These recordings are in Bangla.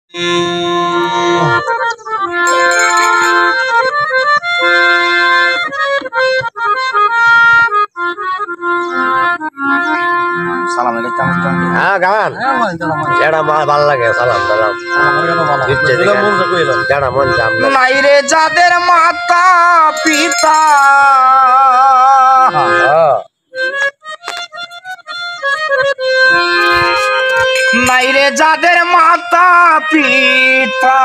হ্যাঁ গান যেটা ভালো লাগে সালাম সালাম যেটা মন নাই রে যাদের মাতা পিতা নাই রে যাদের মাতা পিতা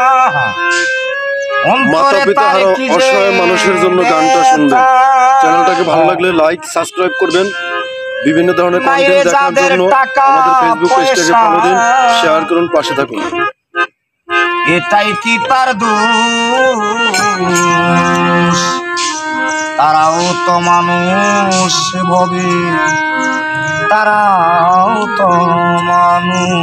মাতা পিতা হারা অসহায় মানুষের জন্য গানটা শুনবেন। চ্যানেলটাকে ভালো লাগলে লাইক সাবস্ক্রাইব করবেন। বিভিন্ন ধরনের কন্টেন্ট দেখার জন্য আমাদের ফেসবুক পেজটাকে ফলো দিন, শেয়ার করুন, পাশে থাকুন। এটাই কি তার দোষ? তারাও তো মানুষ ভবে, তারাও তো মানুষ।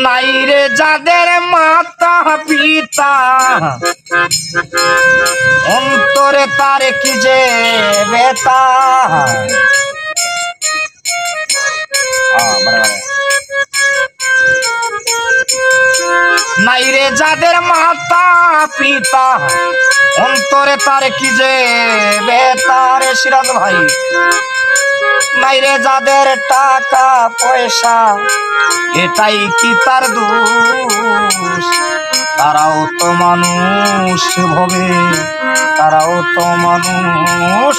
নাই রে যাদের মাতা পিতা অন্তরে তার কি যে বেতা। নাই রে যাদের মাতা পিতা অন্তরে তার কি যে বেতা রে সিরাজ ভাই। নাই রে যাদের টাকা পয়সা এটাই কি তার দোষ? তারাও তো মানুষ ভবে, তারাও তো মানুষ,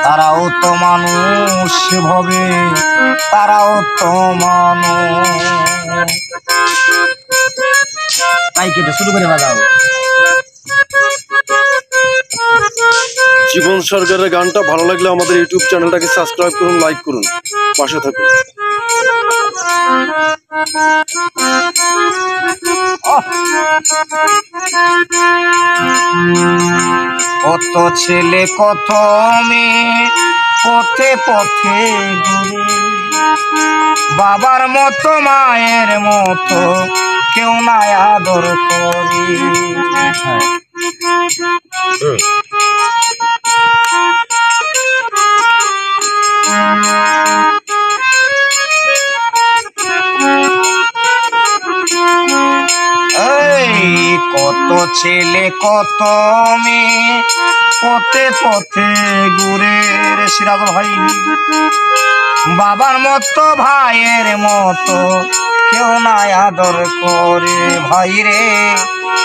তারাও তো মানুষ ভবে, তারাও তো মানুষ। তাই কেটে শুরু করে বাজাও। জীবন সরকারের গানটা ভালো লাগলে আমাদের ইউটিউব চ্যানেলটাকে সাবস্ক্রাইব করুন, লাইক করুন, পাশে থাকুন। কত ছেলে কত মেয়ে পথে পথে ঘুরে, বাবার মতো মায়ের মতো কেউ না আদর করে। কত ছেলে কত মেয়ে পথে পথে ঘুরে রে সিরাজ ভাই, বাবার মতো ভাইয়ের মতো কেউ না আদর করে। ভাই রে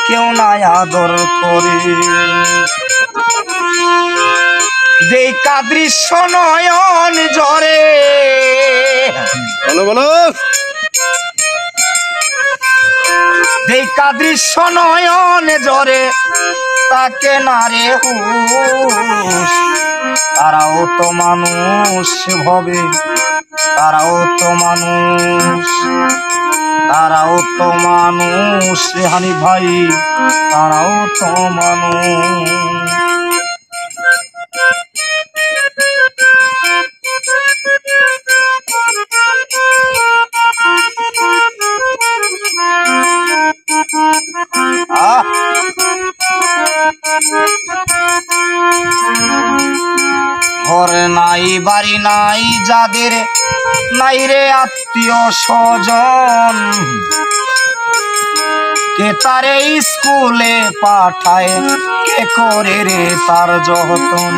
কেউ না আদর করে। দেখা দৃশ্য নয়ন ঝরে, বলো বলো। দেখা দৃশ্য নয়ন ঝরে তাকে না রে হুশ। তারাও তো মানুষ ভবে, তারাও তো মানুষ, তারাও তো মানুষ রে হানি ভাই, তারাও তো মানুষ। ঘর নাই বাড়ি নাই যাদের, নাই রে আত্মীয় স্বজন, কে তারে স্কুলে পাঠায়, কে করে রে তার যতন।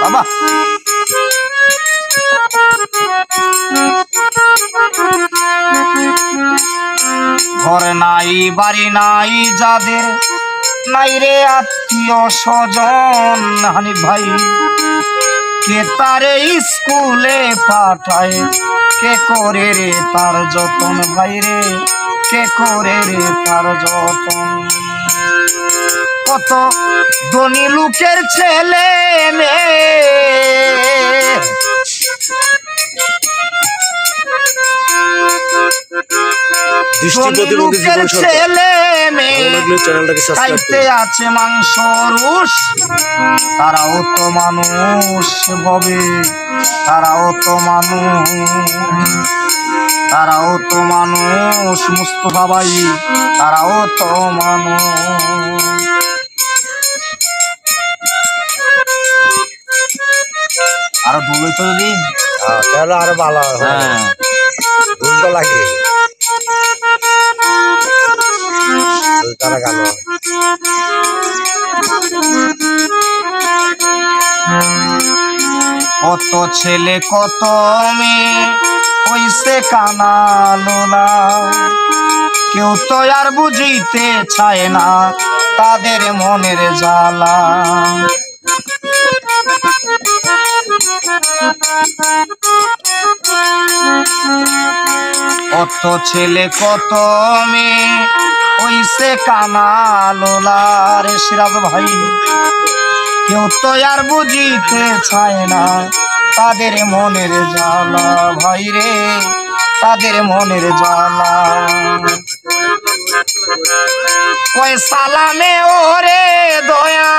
বাবা ঘর নাই বাড়ি নাই যাদের, নাই রে আত্মীয় স্বজন হানি ভাই, কে তারে স্কুলে পাঠায়, কে করে রে তার যতন। ভাই রে কে করে রে তার যতন। কত ধনী লোকের ছেলে মেয়ে, ধনী লোকের ছেলে মেয়ে ভালো লাগলে চ্যানেলটাকে সাবস্ক্রাইব খাইতে আছে মাংস রুশ, তারাও তো মানুষ ভবে, তারাও তো মানুষ, তারাও তো মানুষ মুস্তফা ভাই, তারাও তো মানুষ। আরো দুল তো যদি তাহলে আরো ভালো হয়। হ্যাঁ দুল তো লাগে, দুল তারা গান। কত ছেলে কত মেয়ে হইছে কানা লোলা, কেউ তো আর বুঝিতে চায় না তাদের মনের জ্বালা। কত ছেলে কত মেয়ে হইছে কানা লোলা রে সিরাজ ভাই, কেউ তো আর বুঝিতে চায় না তাদের মনের জ্বালা ভাই রে, তাদের মনের জ্বালা। কয় সালামে ওরে দয়া,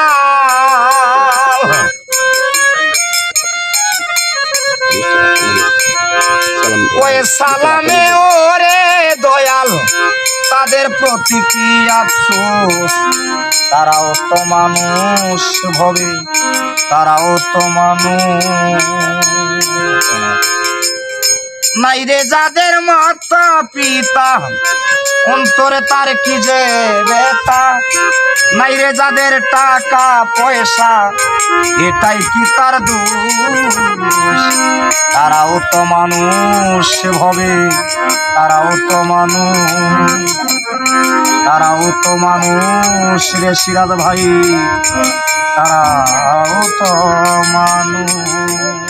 কয় সালামে ওরে দয়াল, তাদের প্রতি কি আফসোস, তারাও তো মানুষ ভবে, তারাও তো মানুষ। নাই রে যাদের মাতা পিতা, অন্তরে তার কি যে ব্যথা, নাই রে যাদের টাকা পয়সা, এটাই কি তার দোষ, তারাও তো মানুষ ভবে, তারাও তো মানুষ, তারাও তো মানুষ রে সিরাজ ভাই, তারাও তো মানুষ।